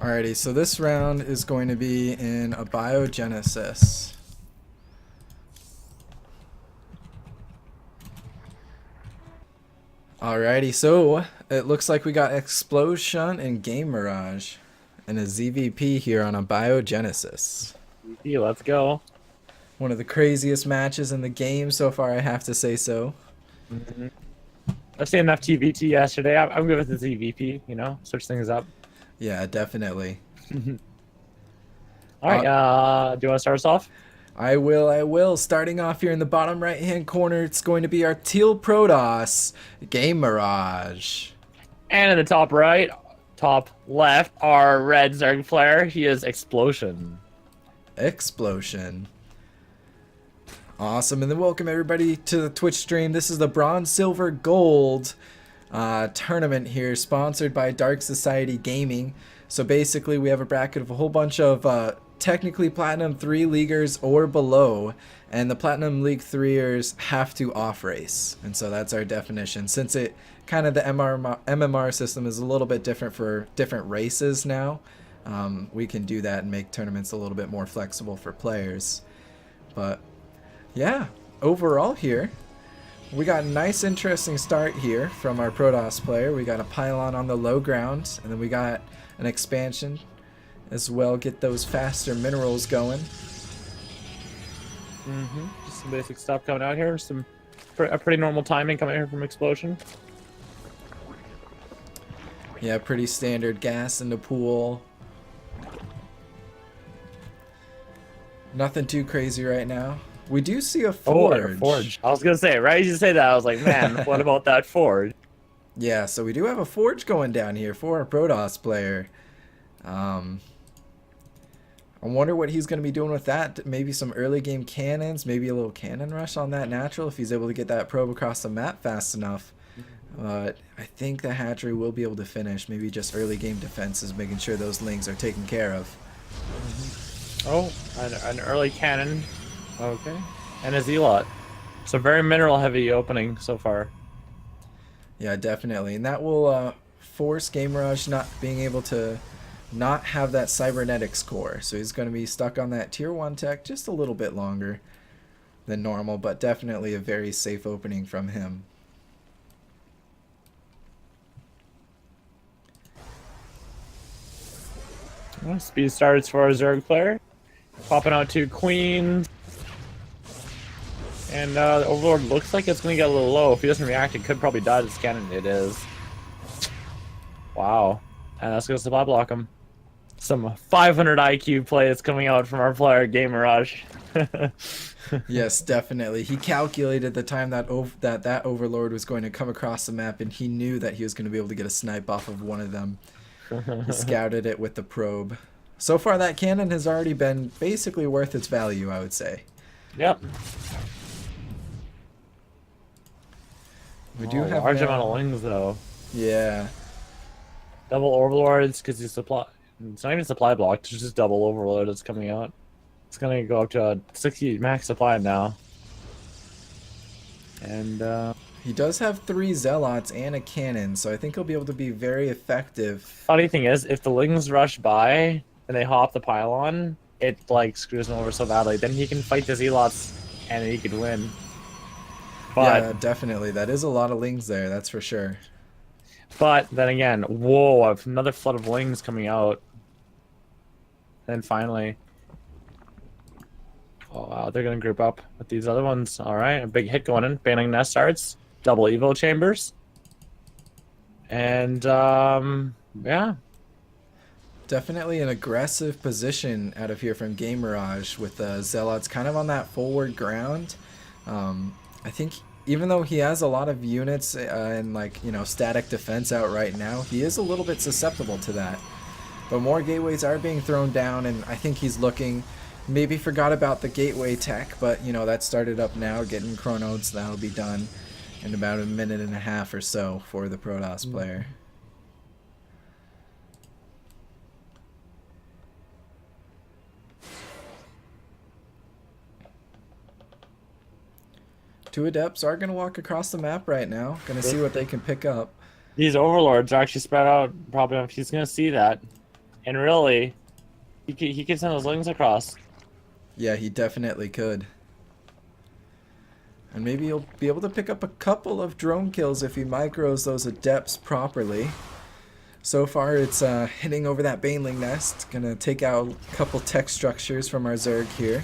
Alrighty, so this round is going to be in abiogenesis. Alrighty, so it looks like we got Explosion and Game Mirage and a ZVP here on abiogenesis. Let's go. One of the craziest matches in the game so far, I have to say so. I've seen enough TVT yesterday. I'm good with the ZVP, switch things up. Yeah, definitely. All right, do you want to start us off? I will. Starting off here in the bottom right-hand corner, it's going to be our Teal Protoss, Game Mirage. And in the top right, top left, our red Zerg player. He is Explosion. Explosion. Awesome, and then welcome everybody to the Twitch stream. This is the Bronze, Silver, Gold tournament here, sponsored by Dark Society Gaming. So basically, we have a bracket of a whole bunch of technically Platinum 3 Leaguers or below, and the Platinum League 3ers have to off-race. And so that's our definition. Since it kind of the MMR system is a little bit different for different races now, we can do that and make tournaments a little bit more flexible for players. But yeah, overall here, we got a nice interesting start here from our Protoss player. We got a pylon on the low ground, and then we got an expansion as well, get those faster minerals going. Just some basic stuff coming out here. A pretty normal timing coming here from Explosion. Yeah, pretty standard gas in the pool. Nothing too crazy right now. We do see a forge. Oh, a forge. I was gonna say, right as you say that, I was like, man, what about that forge? Yeah, so we do have a forge going down here for our Protoss player. I wonder what he's going to be doing with that. Maybe some early game cannons, maybe a little cannon rush on that natural if he's able to get that probe across the map fast enough. But I think the hatchery will be able to finish. Maybe just early game defenses, making sure those lings are taken care of. Oh, an early cannon. Okay. And a zealot. So very mineral heavy opening so far. Yeah, definitely. And that will force Game Mirage not being able to not have that cybernetics core. So he's going to be stuck on that tier 1 tech just a little bit longer than normal, but definitely a very safe opening from him. Well, speed starts for our Zerg player. Popping out 2 queens. And the Overlord looks like it's going to get a little low. If he doesn't react, it could probably die to this cannon. It is. Wow. And that's going to supply block him. Some 500 IQ plays coming out from our player, Game Mirage. Yes, definitely. He calculated the time that that Overlord was going to come across the map, and he knew that he was going to be able to get a snipe off of one of them. He scouted it with the probe. So far, that cannon has already been basically worth its value, I would say. Yep. We do have a large amount of lings, though. Yeah. Double Overlords, because he's supply. It's not even supply block, it's just double Overlord that's coming out. It's going to go up to 60 max supply now. And, he does have 3 zealots and a cannon, so I think he'll be able to be very effective. Funny thing is, if the lings rush by and they hop the pylon, it like screws him over so badly. Then he can fight the zealots and he could win. But, yeah, definitely. That is a lot of lings there, that's for sure. But then again, whoa, another flood of lings coming out. Then finally, oh wow, they're gonna group up with these other ones. All right, a big hit going in. Banning nest starts, double evo chambers, and yeah, Definitely an aggressive position out of here from Game Mirage with the zealots kind of on that forward ground. I think even though he has a lot of units and static defense out right now, he is a little bit susceptible to that. But more gateways are being thrown down, and I think he's looking, maybe forgot about the gateway tech, but that started up now, getting chronodes. That'll be done in about a minute and a half or so for the Protoss player. Two adepts are going to walk across the map right now. Going to see what they can pick up. these overlords are actually spread out. Probably he's gonna see that. And really, he could send those Lings across. Yeah, he definitely could. And maybe he'll be able to pick up a couple of drone kills if he micros those adepts properly. So far, it's hitting over that Baneling nest. Gonna take out a couple tech structures from our Zerg here.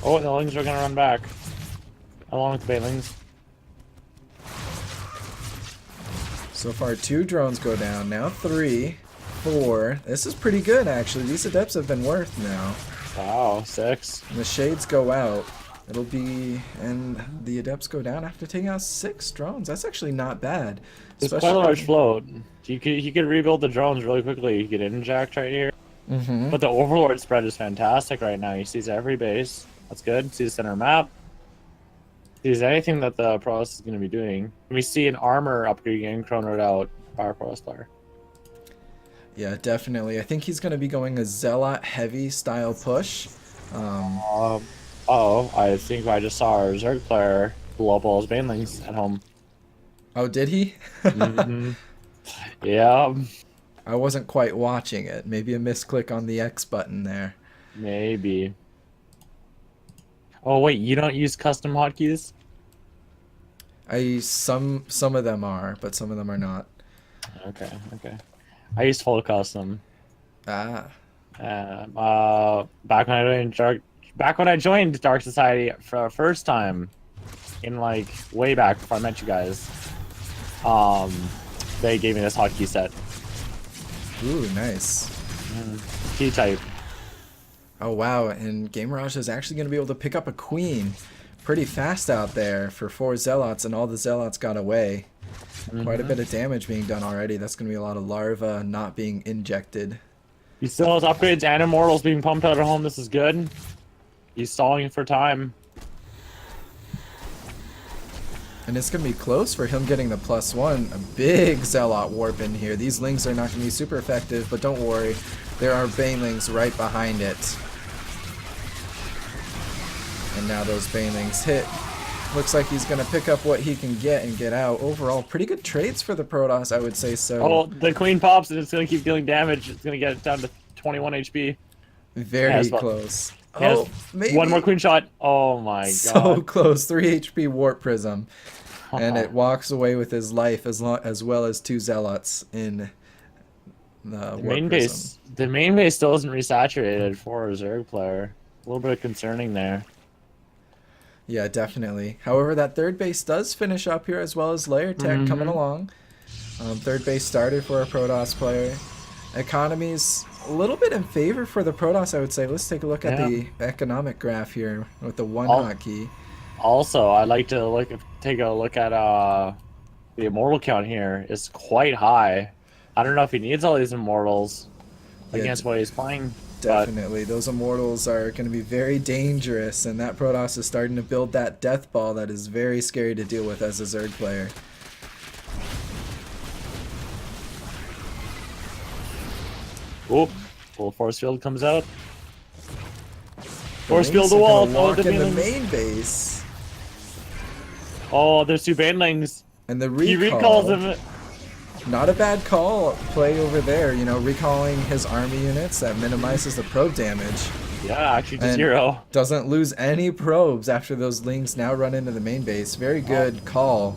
Oh, the Lings are gonna run back. Along with the Banelings. So far, 2 drones go down. Now 3, 4. This is pretty good, actually. These adepts have been worth now. Wow, 6. And the shades go out. It'll be, and the adepts go down after taking out 6 drones. That's actually not bad. It's quite a large float. He could rebuild the drones really quickly. He could inject right here. Mm-hmm. But the Overlord spread is fantastic right now. He sees every base. That's good. Sees center map. Sees anything that the Protoss is going to be doing. We see an armor upgrade getting chronoed out by our Protoss player. Yeah, definitely. I think he's going to be going a Zealot heavy style push. I think I just saw our Zerg player blow up all his Banelings at home. Oh, did he? Mm-hmm. Yeah. I wasn't quite watching it. Maybe a misclick on the X button there. Maybe. Oh wait, you don't use custom hotkeys? Some of them are, but some of them are not. Okay. I use full custom. Ah. Back when I joined Dark Society for the first time, in like way back before I met you guys, they gave me this hotkey set. Ooh, nice. Key type. Oh wow, and Game Mirage is actually going to be able to pick up a queen pretty fast out there for 4 Zealots, and all the Zealots got away. Quite a bit of damage being done already. That's going to be a lot of larvae not being injected. He still has upgrades and immortals being pumped out at home. This is good. He's stalling for time. And it's going to be close for him getting the +1. A big Zealot warp in here. These Lings are not going to be super effective, but don't worry. There are Banelings right behind it. And now those Banelings hit. Looks like he's going to pick up what he can get and get out. Overall, pretty good trades for the Protoss, I would say so. Oh, the queen pops and it's going to keep dealing damage. It's going to get it down to 21 HP. Very close. Yes. Oh, maybe. One more queen shot. Oh my god. So close. 3 HP Warp Prism. And it walks away with his life as well as 2 Zealots in the Warp Prism. The main base still isn't resaturated for a Zerg player. A little bit concerning there. Yeah, definitely. However, that third base does finish up here as well as layer tech coming along. Third base started for a Protoss player. Economy's a little bit in favor for the Protoss, I would say. Let's take a look at the economic graph here with the 1 hotkey. Also, I'd like to take a look at the immortal count here. It's quite high. I don't know if he needs all these immortals against what he's playing. Definitely. Those immortals are going to be very dangerous, and that Protoss is starting to build that death ball that is very scary to deal with as a Zerg player. Oop. Full force field comes out. Force field the wall. Walk in the main base. Oh, there's 2 Banelings. And the recall. He recalls him. Not a bad play over there, you know, recalling his army units. That minimizes the probe damage. Yeah, actually to 0. Doesn't lose any probes after those Lings now run into the main base. Very good call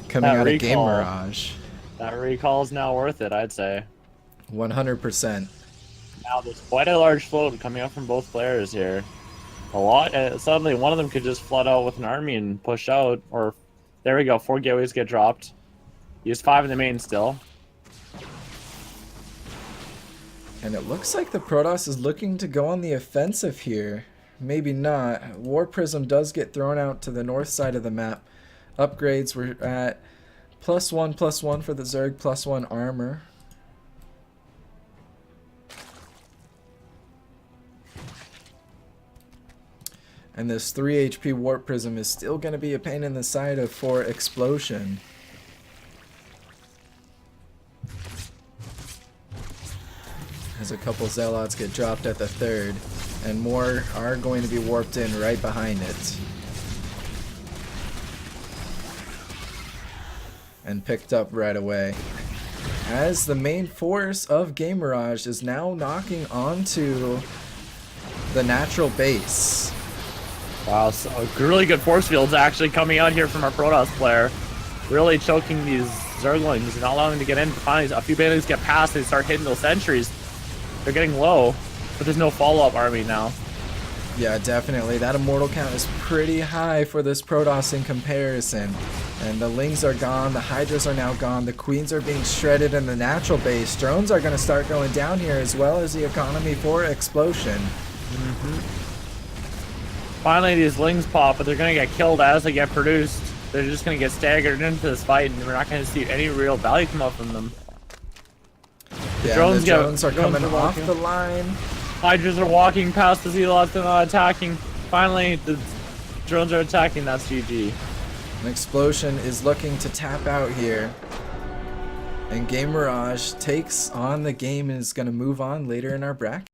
coming out of Game Mirage. That recall is now worth it, I'd say. 100%. Now there's quite a large float coming up from both players here. Suddenly one of them could just flood out with an army and push out, or there we go, 4 gateways get dropped. Use 5 in the main still. And it looks like the Protoss is looking to go on the offensive here. Maybe not. War Prism does get thrown out to the north side of the map. Upgrades were at +1/+1 for the Zerg, +1 armor. And this 3 HP Warp Prism is still going to be a pain in the side for Explosion. As a couple Zealots get dropped at the 3rd, and more are going to be warped in right behind it. And picked up right away. as the main force of Game Mirage is now knocking onto the natural base. Wow, so really good force fields actually coming out here from our Protoss player. Really choking these Zerglings, not allowing them to get in. Finally, a few bandits get past, they start hitting those sentries. They're getting low, but there's no follow-up army now. Yeah, definitely. That immortal count is pretty high for this Protoss in comparison. And the Lings are gone, the Hydras are now gone, the Queens are being shredded in the natural base. Drones are going to start going down here as well as the economy for Explosion. Finally, these Lings pop, but they're going to get killed as they get produced. They're just going to get staggered into this fight, and we're not going to see any real value come up from them. The drones are coming off the line. Hydras are walking past the Zealots, they're not attacking. Finally, the drones are attacking, that's GG. An Explosion is looking to tap out here. And Game Mirage takes on the game and is going to move on later in our bracket.